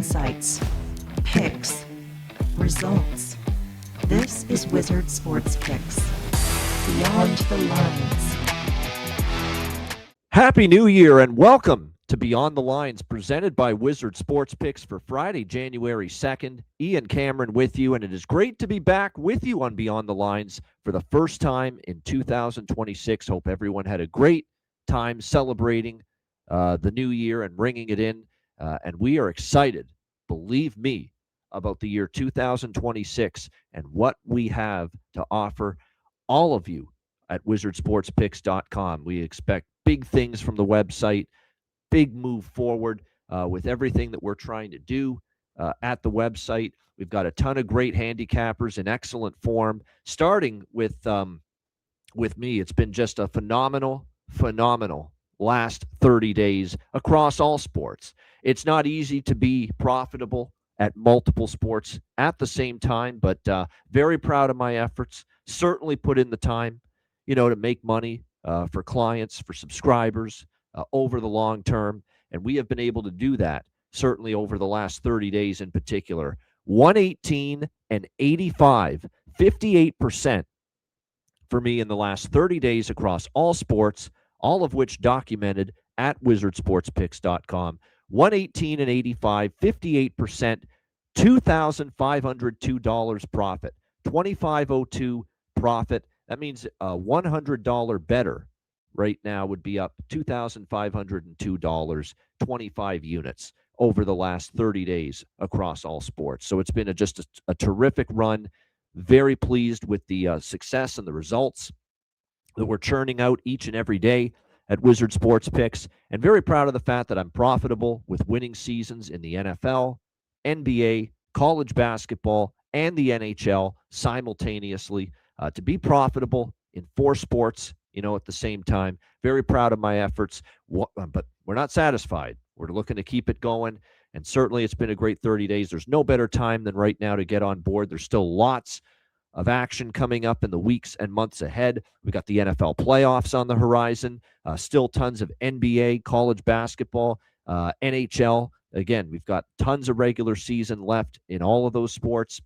insights, picks, results. This is Wizard Sports Picks. Beyond the Lines. Happy New Year and welcome to Beyond the Lines, presented by Wizard Sports Picks for Friday, January 2nd. Ian Cameron with you, and it is great to be back with you on Beyond the Lines for the first time in 2026. Hope everyone had a great time celebrating the new year and ringing it in. And we are excited, believe me, about the year 2026 and what we have to offer all of you at wizardsportspicks.com. We expect big things from the website, big move forward with everything that we're trying to do at the website. We've got a ton of great handicappers in excellent form, starting with me. It's been just a phenomenal last 30 days across all sports. It's not easy to be profitable at multiple sports at the same time, but very proud of my efforts. Certainly put in the time, to make money for clients, for subscribers over the long term. And we have been able to do that, certainly over the last 30 days in particular. 118 and 85, 58% for me in the last 30 days across all sports, all of which documented at wizardsportspicks.com. 118 and 85, 58%, $2,502 profit, 2,502 profit. That means a $100 better right now would be up $2,502, 25 units over the last 30 days across all sports. So it's been just a terrific run. Very pleased with the success and the results that we're churning out each and every day at Wizard Sports Picks, and very proud of the fact that I'm profitable with winning seasons in the NFL, NBA, college basketball, and the NHL simultaneously. To be profitable in 4 sports, at the same time. Very proud of my efforts, but we're not satisfied. We're looking to keep it going, and certainly it's been a great 30 days. There's no better time than right now to get on board. There's still lots of action coming up in the weeks and months ahead. We got the NFL playoffs on the horizon, still tons of NBA, college basketball, NHL. Again, we've got tons of regular season left in all of those sports.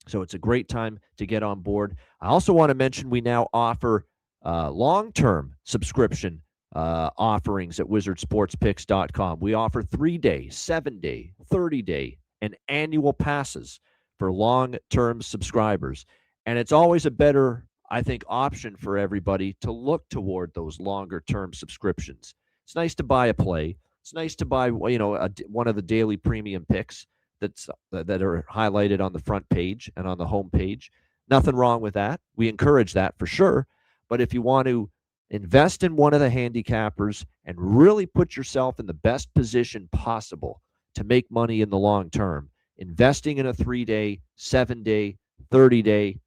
So it's a great time to get on board. I also want to mention we now offer long-term subscription offerings at wizardsportspicks.com. We offer 3-day, 7-day, 30-day, and annual passes for long-term subscribers. And it's always a better, I think, option for everybody to look toward those longer-term subscriptions. It's nice to buy a play. It's nice to buy, one of the daily premium picks that are highlighted on the front page and on the home page. Nothing wrong with that. We encourage that for sure. But if you want to invest in one of the handicappers and really put yourself in the best position possible to make money in the long term, investing in a 3-day, 7-day, 30-day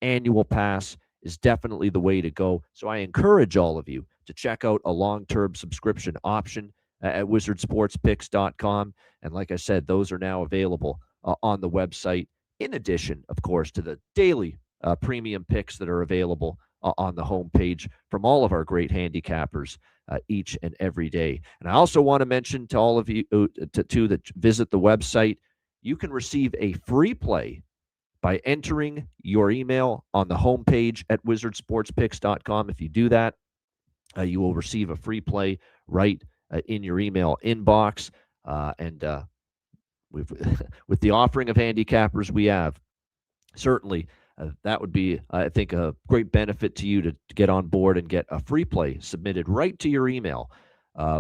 annual pass is definitely the way to go. So I encourage all of you to check out a long-term subscription option at wizardsportspicks.com. And like I said, those are now available on the website, in addition, of course, to the daily premium picks that are available on the homepage from all of our great handicappers each and every day. And I also want to mention to all of you that visit the website, you can receive a free play by entering your email on the homepage at wizardsportspicks.com. If you do that, you will receive a free play right in your email inbox. And with the offering of handicappers we have, certainly that would be, I think, a great benefit to you to get on board and get a free play submitted right to your email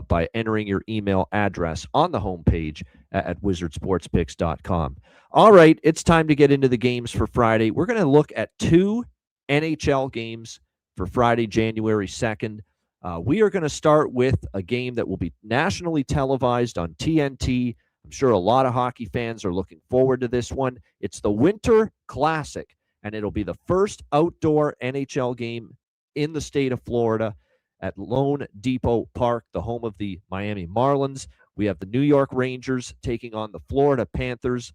by entering your email address on the homepage at wizardsportspicks.com. All right, it's time to get into the games for Friday. We're going to look at 2 NHL games for Friday, January 2nd. We are going to start with a game that will be nationally televised on TNT. I'm sure a lot of hockey fans are looking forward to this one. It's the Winter Classic, and it'll be the first outdoor NHL game in the state of Florida at Lone Depot Park, the home of the Miami Marlins. We have the New York Rangers taking on the Florida Panthers.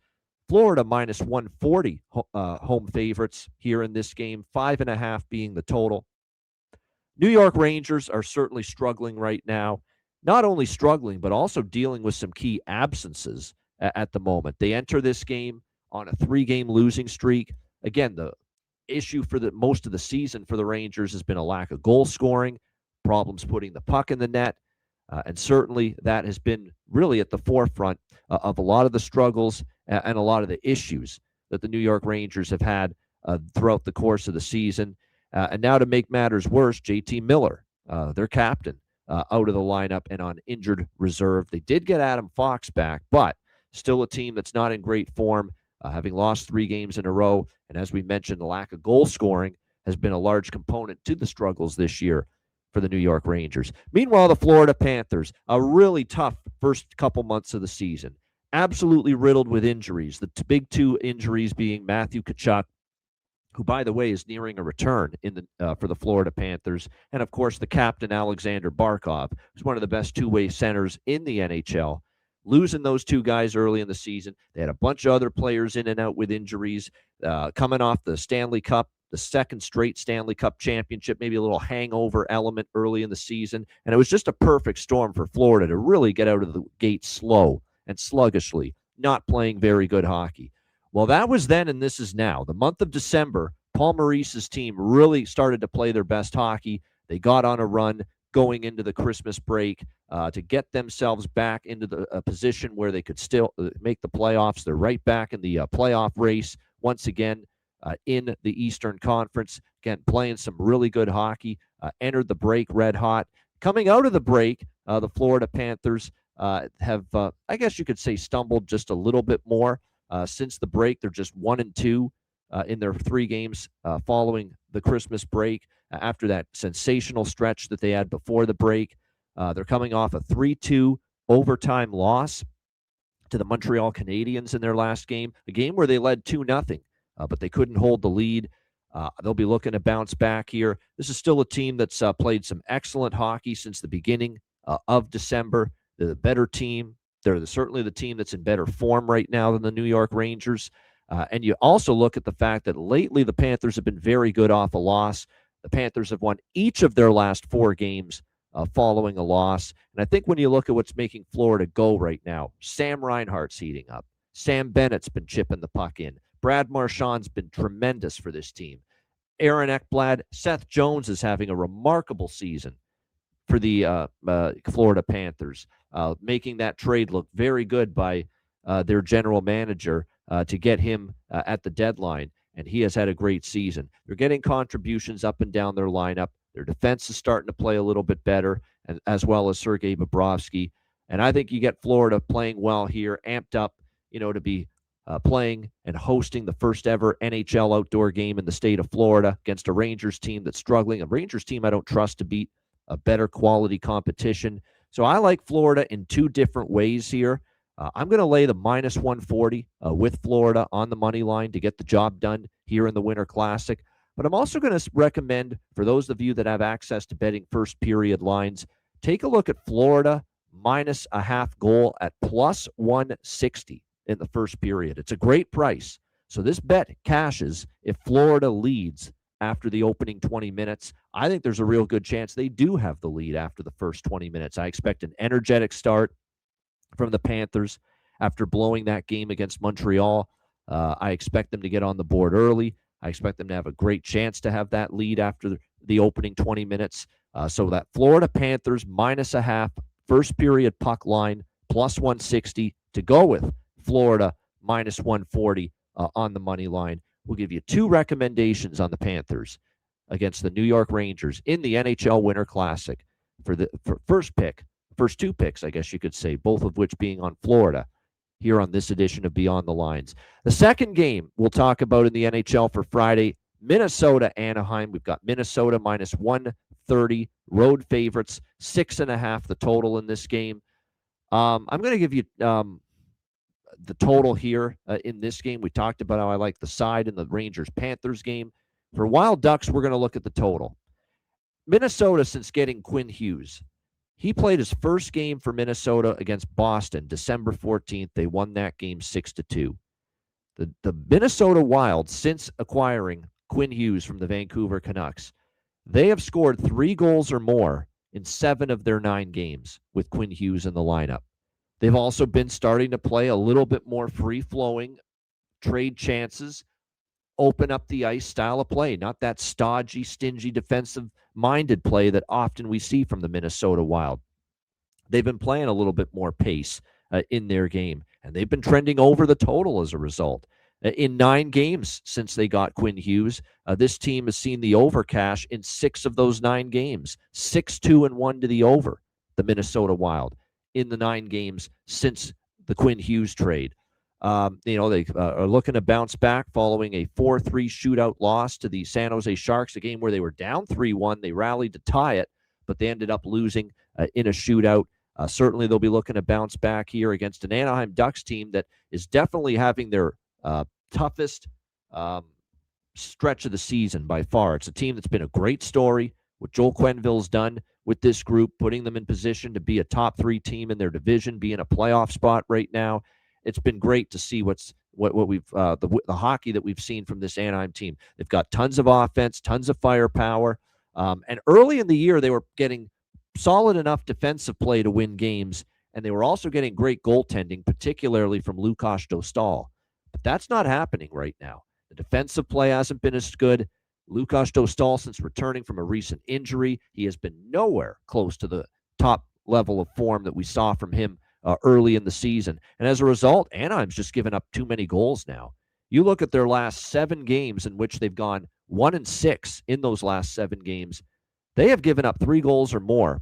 Florida minus 140 home favorites here in this game, 5.5 being the total. New York Rangers are certainly struggling right now. Not only struggling, but also dealing with some key absences at the moment. They enter this game on a 3-game losing streak. Again, the issue for the most of the season for the Rangers has been a lack of goal scoring, problems putting the puck in the net, and certainly that has been really at the forefront of a lot of the struggles and a lot of the issues that the New York Rangers have had throughout the course of the season. And now to make matters worse, JT Miller, their captain, out of the lineup and on injured reserve. They did get Adam Fox back, but still a team that's not in great form, having lost 3 games in a row. And as we mentioned, the lack of goal scoring has been a large component to the struggles this year for the New York Rangers. Meanwhile, the Florida Panthers, a really tough first couple months of the season, absolutely riddled with injuries. The big 2 injuries being Matthew Tkachuk, who, by the way, is nearing a return for the Florida Panthers, and of course the captain Alexander Barkov, who's one of the best two-way centers in the NHL. Losing those 2 guys early in the season, they had a bunch of other players in and out with injuries, coming off the Stanley Cup, the second straight Stanley Cup championship, maybe a little hangover element early in the season, and it was just a perfect storm for Florida to really get out of the gate slow and sluggishly, not playing very good hockey. Well, that was then, and this is now. The month of December, Paul Maurice's team really started to play their best hockey. They got on a run going into the Christmas break to get themselves back into a position where they could still make the playoffs. They're right back in the playoff race once again in the Eastern Conference. Again, playing some really good hockey. Entered the break red hot. Coming out of the break, the Florida Panthers have, I guess you could say, stumbled just a little bit more. Since the break, they're just 1-2 in their 3 games following the Christmas break. After that sensational stretch that they had before the break, they're coming off a 3-2 overtime loss to the Montreal Canadiens in their last game, a game where they led 2-0, but they couldn't hold the lead. They'll be looking to bounce back here. This is still a team that's played some excellent hockey since the beginning of December. They're the better team. They're certainly the team that's in better form right now than the New York Rangers. And you also look at the fact that lately the Panthers have been very good off a loss. The Panthers have won each of their last 4 games following a loss. And I think when you look at what's making Florida go right now, Sam Reinhart's heating up. Sam Bennett's been chipping the puck in. Brad Marchand's been tremendous for this team. Aaron Ekblad, Seth Jones is having a remarkable season for the Florida Panthers, making that trade look very good by their general manager to get him at the deadline, and he has had a great season. They're getting contributions up and down their lineup. Their defense is starting to play a little bit better, and as well as Sergei Bobrovsky. And I think you get Florida playing well here, amped up, to be playing and hosting the first ever NHL outdoor game in the state of Florida against a Rangers team that's struggling, a Rangers team I don't trust to beat a better quality competition. So I like Florida in 2 different ways here. I'm going to lay the minus 140 with Florida on the money line to get the job done here in the Winter Classic. But I'm also going to recommend, for those of you that have access to betting first period lines, take a look at Florida minus a half goal at plus 160 in the first period. It's a great price. So this bet cashes if Florida leads after the opening 20 minutes. I think there's a real good chance they do have the lead after the first 20 minutes. I expect an energetic start from the Panthers after blowing that game against Montreal. I expect them to get on the board early. I expect them to have a great chance to have that lead after the opening 20 minutes. So that Florida Panthers minus a half, first period puck line, plus 160 to go with Florida minus 140 on the money line. We'll give you 2 recommendations on the Panthers against the New York Rangers in the NHL Winter Classic for first 2 picks, I guess you could say, both of which being on Florida here on this edition of Beyond the Lines. The second game we'll talk about in the NHL for Friday, Minnesota, Anaheim. We've got Minnesota minus 130, road favorites, 6.5 the total in this game. I'm going to give you the total here in this game. We talked about how I like the side in the Rangers-Panthers game. For Wild Ducks, we're going to look at the total. Minnesota, since getting Quinn Hughes, he played his first game for Minnesota against Boston, December 14th. They won that game 6-2. The Minnesota Wild, since acquiring Quinn Hughes from the Vancouver Canucks, they have scored 3 goals or more in 7 of their 9 games with Quinn Hughes in the lineup. They've also been starting to play a little bit more free-flowing, trade chances, open up the ice style of play, not that stodgy, stingy, defensive-minded play that often we see from the Minnesota Wild. They've been playing a little bit more pace in their game, and they've been trending over the total as a result. In 9 games since they got Quinn Hughes, this team has seen the over cash in 6 of those 9 games. 6-2-1 to the over, the Minnesota Wild, in the 9 games since the Quinn Hughes trade. They are looking to bounce back following a 4-3 shootout loss to the San Jose Sharks, a game where they were down 3-1. They rallied to tie it, but they ended up losing in a shootout. Certainly, they'll be looking to bounce back here against an Anaheim Ducks team that is definitely having their toughest stretch of the season by far. It's a team that's been a great story. What Joel Quenneville's done with this group, putting them in position to be a top 3 team in their division, be in a playoff spot right now. It's been great to see what we've the hockey that we've seen from this Anaheim team. They've got tons of offense, tons of firepower, and early in the year they were getting solid enough defensive play to win games, and they were also getting great goaltending, particularly from Lukas Dostal. But that's not happening right now. The defensive play hasn't been as good. Lukas Dostal, since returning from a recent injury, he has been nowhere close to the top level of form that we saw from him early in the season. And as a result, Anaheim's just given up too many goals now. You look at their last 7 games in which they've gone 1-6 in those last 7 games. They have given up 3 goals or more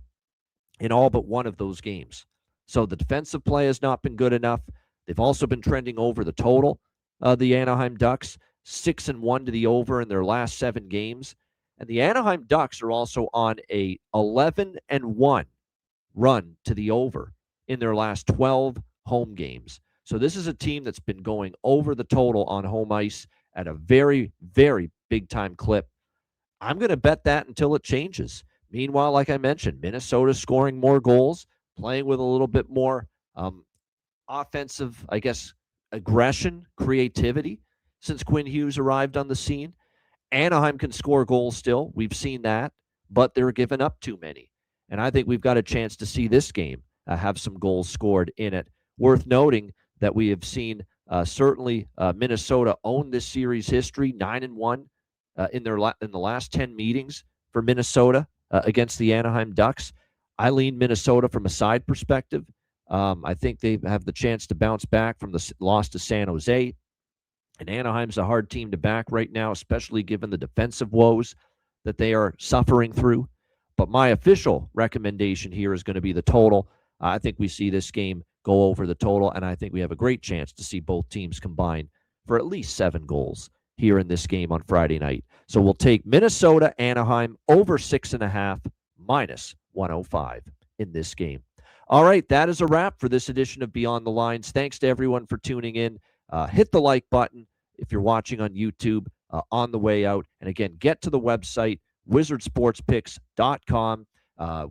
in all but one of those games. So the defensive play has not been good enough. They've also been trending over the total. The Anaheim Ducks, 6-1 to the over in their last 7 games. And the Anaheim Ducks are also on a 11-1 run to the over in their last 12 home games. So this is a team that's been going over the total on home ice at a very, very big-time clip. I'm going to bet that until it changes. Meanwhile, like I mentioned, Minnesota's scoring more goals, playing with a little bit more offensive, aggression, creativity since Quinn Hughes arrived on the scene. Anaheim can score goals still. We've seen that, but they're giving up too many. And I think we've got a chance to see this game have some goals scored in it. Worth noting that we have seen certainly Minnesota own this series history, 9-1 in the last 10 meetings for Minnesota against the Anaheim Ducks. I lean Minnesota from a side perspective. I think they have the chance to bounce back from the loss to San Jose. And Anaheim's a hard team to back right now, especially given the defensive woes that they are suffering through. But my official recommendation here is going to be the total. I think we see this game go over the total, and I think we have a great chance to see both teams combine for at least 7 goals here in this game on Friday night. So we'll take Minnesota, Anaheim over 6.5 minus 105 in this game. All right, that is a wrap for this edition of Beyond the Lines. Thanks to everyone for tuning in. Hit the like button if you're watching on YouTube on the way out. And again, get to the website, wizardsportspicks.com.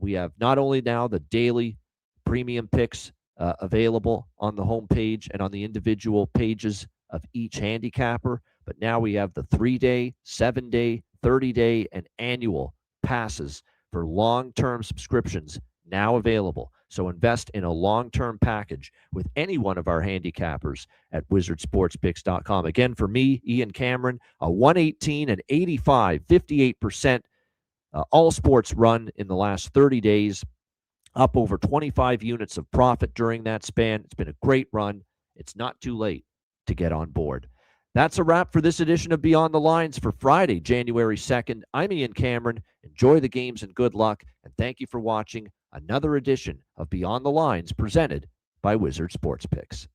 We have not only now the daily premium picks available on the homepage and on the individual pages of each handicapper, but now we have the 3-day, 7-day, 30-day, and annual passes for long-term subscriptions now available. So invest in a long-term package with any one of our handicappers at wizardsportspicks.com. Again, for me, Ian Cameron, a 118-85, 58% all sports run in the last 30 days, up over 25 units of profit during that span. It's been a great run. It's not too late to get on board. That's a wrap for this edition of Beyond the Lines for Friday, January 2nd. I'm Ian Cameron. Enjoy the games and good luck. And thank you for watching another edition of Beyond the Lines presented by Wizard Sports Picks.